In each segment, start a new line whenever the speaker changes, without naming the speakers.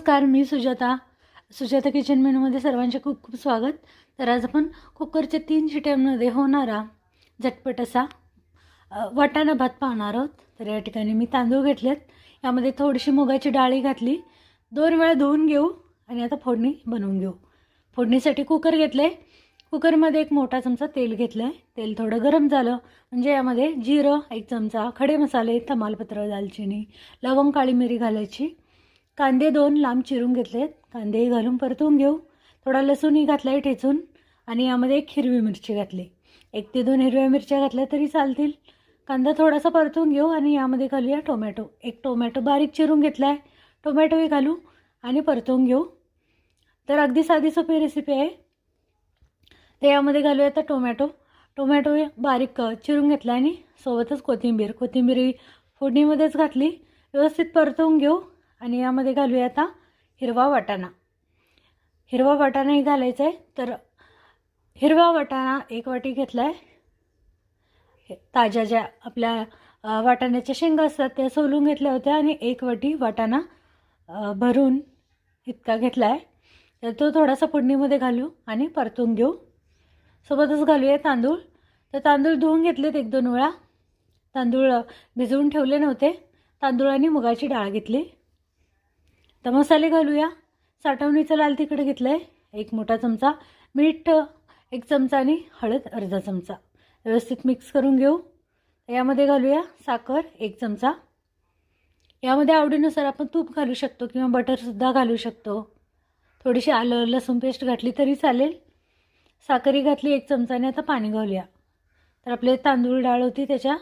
नमस्कार, मी सुजाता किचन मेनूमध्ये सर्वांचे खूप खूप स्वागत। तर आज आपण कुकरच्या 3 शिट्यांमध्ये होणारा झटपट असा वाटाणा भात पाहणार आहोत। तर या ठिकाणी मी तांदूळ घेतलेत, यामध्ये थोडीशी मुगाची डाळ घातली, 2 वेळा धुवून घेऊ आणि आता फोडणी बनवून घेऊ। फोडणीसाठी कुकर घेतले, कुकरमध्ये एक मोठा चमचा तेल घेतले। तेल थोडं गरम झालं म्हणजे यामध्ये जिरं 1 चमचा, खडे मसाले, तमालपत्र, दालचिनी, लवंग, काळी मिरी घालायची। कांदे 2 लांब चिरून घेतलेत, कांदेही घालून परतून घेऊ। थोडा लसूणही घातलाय ठेचून आणि यामध्ये एक हिरवी मिरची घातली, 1 ते 2 हिरव्या मिरच्या घातल्या तरी चालतील। कांदा थोडासा परतून घेऊ आणि यामध्ये घालूया टोमॅटो, 1 टोमॅटो बारीक चिरून घेतलाय, टोमॅटोही घालू आणि परतून घेऊ। तर अगदी साधी सोपी रेसिपी आहे। तर यामध्ये घालूया आता टोमॅटो बारीक चिरून घेतला आणि सोबतच कोथिंबीर फोडणीमध्येच घातली, व्यवस्थित परतून घेऊ आणि यामध्ये घालूया आता हिरवा वाटाणाही घालायचा आहे। तर हिरवा वाटाणा 1 वाटी घेतला आहे। ताज्या ज्या आपल्या वाटाण्याच्या शेंगा असतात त्या सोलून घेतल्या होत्या आणि 1 वाटी वाटाणा भरून इतका घेतला आहे। तर तो थोडासा फोडणीमध्ये घालू आणि परतून घेऊ। सोबतच घालूया तांदूळ। तर तांदूळ धुवून घेतलेत 1-2 वेळा, तांदूळ भिजवून ठेवले नव्हते। तांदूळ आणि मुगाची डाळ घेतली। तर मसाले घालूया। साठवणीचं लाल तिखट घेतलं आहे 1 मोठा चमचा, मीठ 1 चमचा आणि हळद अर्धा चमचा, व्यवस्थित मिक्स करून घेऊ। यामध्ये घालूया साखर 1 चमचा, यामध्ये आवडीनुसार आपण तूप घालू शकतो किंवा बटरसुद्धा घालू शकतो। थोडीशी आलं लसूण पेस्ट घातली तरी चालेल। साखरही घातली 1 चमचा आणि आता पाणी घालूया। तर आपले तांदूळ डाळ होती त्याच्या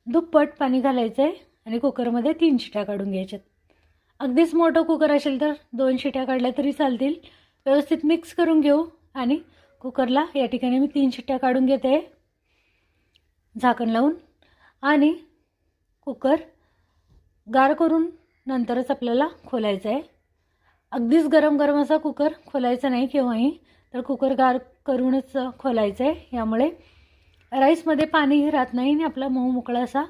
दुप्पट पाणी घालायचं आहे आणि कुकरमध्ये 3 शिट्या काढून घ्यायच्यात। अगदीच मोठं कुकर असेल तर 2 शिट्या काढल्या तरी चालतील। व्यवस्थित मिक्स करून घेऊ आणि कुकरला या ठिकाणी मी 3 शिट्या काढून घेते झाकण लावून आणि कुकर गार करून नंतरच आपल्याला खोलायचं आहे। अगदीच गरम असा कुकर खोलायचा नाही केव्हाही, तर कुकर गार करूनच खोलायचं आहे। यामुळे राईसमध्ये पाणीही राहत नाही आणि आपला मऊ मोकळा असा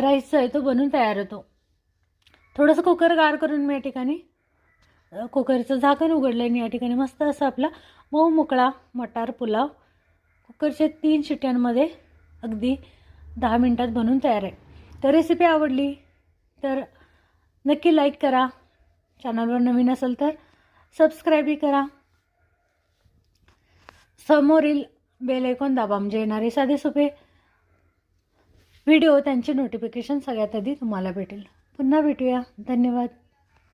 राईस जो आहे तो बनून तयार होतो। थोडंसं कुकर गार करून मी या ठिकाणी कुकरचं झाकण उघडलं आणि या ठिकाणी मस्त असा आपला मऊ मोकळा मटार पुलाव कुकरच्या 3 शिट्यांमध्ये अगदी 10 मिनिटात बनून तयार आहे। तर रेसिपी आवडली तर नक्की लाईक करा, चॅनलवर नवीन असेल तर सबस्क्राईबही करा, समोरील बेल आयकॉन दाबा म्हणजे येणारे साधे सोपे व्हिडिओ त्यांचे नोटिफिकेशन सगळ्यात आधी तुम्हाला भेटेल। पुन्हा भेटूया, धन्यवाद।